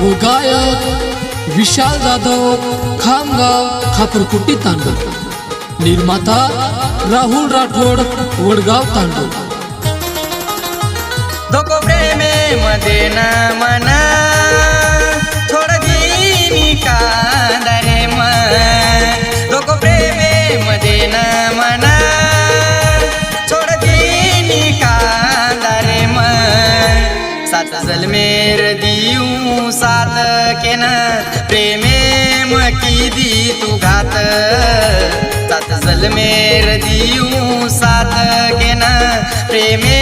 व गायक विशाल जाधव खामगाव खापरकुटी तांडव। निर्माता राहुल राठोड वडगाव तांडव। धोको प्रेमे मध्ये ना मना थोड दीनी कांदरे मन। धोको प्रेमे मध्ये ना मना थोड दीनी कांदरे मन। सात जन्मेर दिऊ सात के न प्रेमे मकी दी तू घात। सात जन्मेर दिऊ सात के न प्रेमे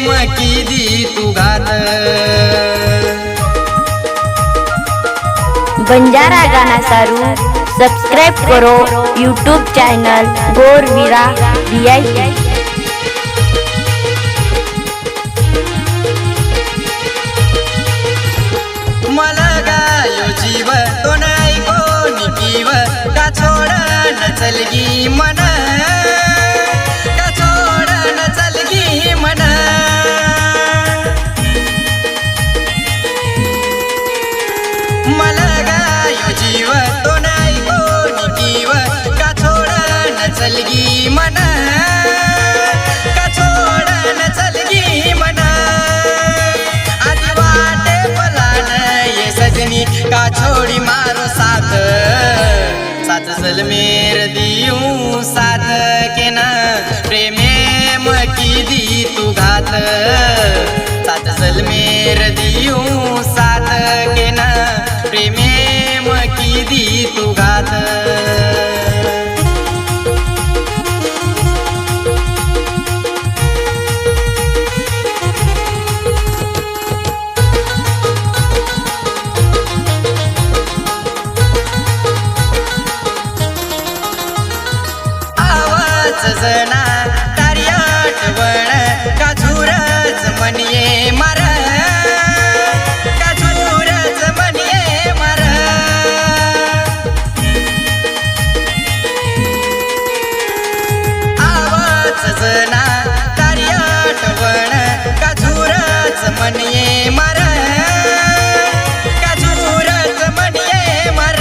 मकी दी तू घात। बंजारा गाना सारू सब्सक्राइब करो यूट्यूब चैनल गोरवीरा VIP। मला गायो जीव तो नाही कोणी जीव का छोड न चलगी मन। का छोड न चलगी मन। मला गायो जीव तो नाही कोणी जीव का छोड न चलगी मन। का छोड न चलगी मन। आदि वाटे पलान ये सजनी का छोड़ी मारो साथ। सात जन्मेर दिऊ साथ के न प्रेमे मकी दी तू घात। सात जन्मेर दिऊ साथ के न प्रेमे मकी दी तू घात। जना तारी आठवण का झुरच म्हणिये मार। का झुरच म्हणिये मार। आवाज जना तारी आठवण का झुरच म्हणिये मार। का झुरच म्हणिये मार।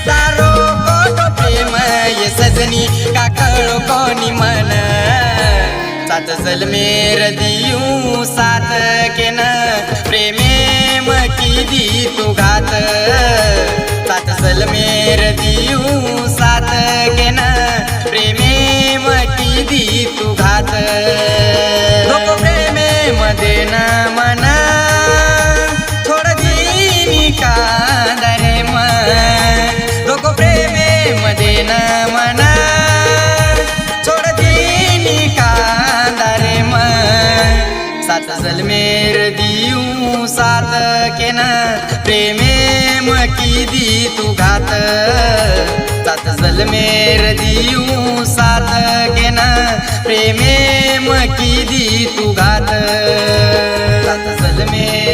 तारो कोटो प्रेम ये सजनी का कळो कोणी मन। सात जन्मेर दिऊ सात के न प्रेमे मकी दी तू घात। सात जन्मेर दिऊ सात के न प्रेमे मकी दी तू घात। धोको प्रेमे मध्ये न मना थोड दीनी कांदरे मन। धोको प्रेमे मध्ये न मना सात जन्मेर दिऊ सात के न प्रेमे मकी दी तू घात। सात जन्मेर दिऊ सात के न प्रेमे मकी दी तू घात। सात जन्मेर